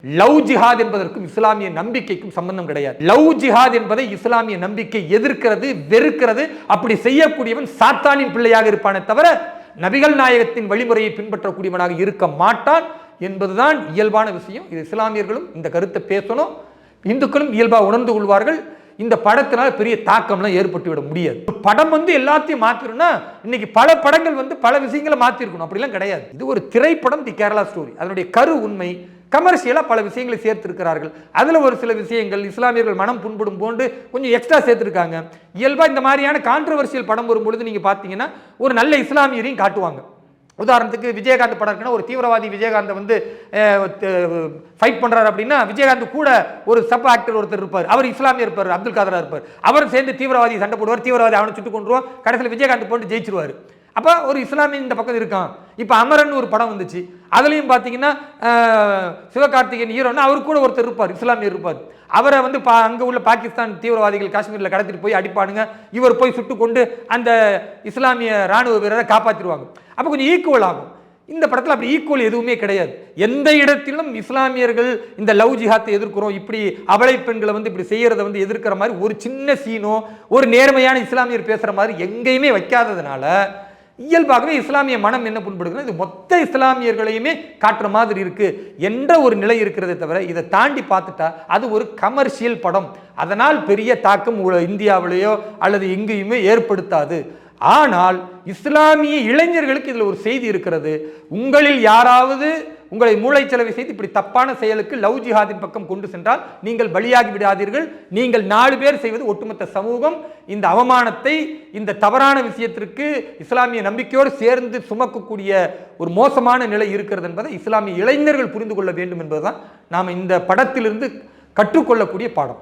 Love ஜிஹாத் என்பதற்கும் இஸ்லாமிய நம்பிக்கைக்கும் சம்பந்தம் கிடையாது. லவ் ஜிஹாத் என்பதை இஸ்லாமிய நம்பிக்கை எதிர்க்கிறது, வெறுக்கிறது. அப்படி செய்யக்கூடியவன் சாத்தானின் பிள்ளையாக இருப்பானே தவிர நபிகள் நாயகத்தின் வழிமுறையை பின்பற்றக்கூடியவனாக இருக்க மாட்டான் என்பதுதான் இயல்பான விஷயம். இது இஸ்லாமியர்களும் இந்த கருத்தை பேசணும், இந்துக்களும் இயல்பாக உணர்ந்து கொள்வார்கள். இந்த படத்தினால் பெரிய தாக்கம்லாம் ஏற்பட்டு விட முடியாது. படம் எல்லாத்தையும் மாத்திரும்னா இன்னைக்கு பல படங்கள் பல விஷயங்களை மாத்திருக்கணும், அப்படிலாம் கிடையாது. இது ஒரு திரைப்படம், தி கேரளா ஸ்டோரி. அதனுடைய கரு உண்மை. கமர்ஷியலா பல விஷயங்களை சேர்த்திருக்கிறார்கள். அதுல ஒரு சில விஷயங்கள் இஸ்லாமியர்கள் மனம் புண்படும் போன்று கொஞ்சம் எக்ஸ்ட்ரா சேர்த்திருக்காங்க. இயல்பா இந்த மாதிரியான கான்ட்ரவர்சியல் படம் வரும்பொழுது நீங்க பாத்தீங்கன்னா ஒரு நல்ல இஸ்லாமியரையும் காட்டுவாங்க. உதாரணத்துக்கு விஜயகாந்த் படம் இருக்குன்னா ஒரு தீவிரவாதி விஜயகாந்த் ஃபைட் பண்றாரு அப்படின்னா விஜயகாந்த் கூட ஒரு சப் ஆக்டர் ஒருத்தர் இருப்பார், அவர் இஸ்லாமியர் இருப்பார், அப்துல் காதரா இருப்பார். அவர் சேர்ந்து தீவிரவாதி சண்டை போடுவார், தீவிரவாதி அவனை சுட்டு கொண்டுருவான், கடைசியில் விஜயகாந்த் போட்டு ஜெயிச்சிருவார். அப்போ ஒரு இஸ்லாமிய இந்த பக்கம் இருக்கான். இப்போ அமரன் ஒரு படம் வந்துச்சு, அதுலேயும் பார்த்தீங்கன்னா சிவகார்த்திகேயன் ஹீரோன்னா அவர் கூட ஒருத்தர் இருப்பார், இஸ்லாமியர் இருப்பார். அவரை அங்கே உள்ள பாகிஸ்தான் தீவிரவாதிகள் காஷ்மீரில் கடத்திட்டு போய் அடிப்பானுங்க, இவர் போய் சுட்டு கொண்டு அந்த இஸ்லாமிய ராணுவ வீரரை காப்பாற்றிடுவாங்க. அப்போ கொஞ்சம் ஈக்குவல் ஆகும். இந்த படத்தில் அப்படி ஈக்குவல் எதுவுமே கிடையாது. எந்த இடத்திலும் இஸ்லாமியர்கள் இந்த லவ் ஜிஹாத்தை எதிர்க்கிறோம், இப்படி அபலை பெண்களை இப்படி செய்யறதை எதிர்க்கிற மாதிரி ஒரு சின்ன சீனோ ஒரு நேர்மையான இஸ்லாமியர் பேசுகிற மாதிரி எங்கேயுமே வைக்காததுனால இயல்பாகவே இஸ்லாமிய மனம் என்ன புண்படுகிறது, இது மொத்த இஸ்லாமியர்களையுமே காட்டுற மாதிரி இருக்கு என்ற ஒரு நிலை இருக்கிறதே தவிர இதை தாண்டி பார்த்துட்டா அது ஒரு கமர்ஷியல் படம். அதனால் பெரிய தாக்கம் இந்தியாவிலேயோ அல்லது எங்கேயுமே ஏற்படுத்தாது. ஆனால் இஸ்லாமிய இளைஞர்களுக்கு இதில் ஒரு செய்தி இருக்கிறது. உங்களில் யாராவது உங்களை மூளைச்சலவை செய்து இப்படி தப்பான செயலுக்கு லவ் ஜிஹாதின் பக்கம் கொண்டு சென்றால் நீங்கள் பலியாகி விடாதீர்கள். நீங்கள் 4 பேர் செய்வது ஒட்டுமொத்த சமூகம் இந்த அவமானத்தை, இந்த தவறான விஷயத்திற்கு இஸ்லாமிய நம்பிக்கையோடு சேர்ந்து சுமக்கக்கூடிய ஒரு மோசமான நிலை இருக்கிறது என்பதை இஸ்லாமிய இளைஞர்கள் புரிந்து கொள்ள வேண்டும் என்பதுதான் நாம் இந்த படத்திலிருந்து கற்றுக்கொள்ளக்கூடிய பாடம்.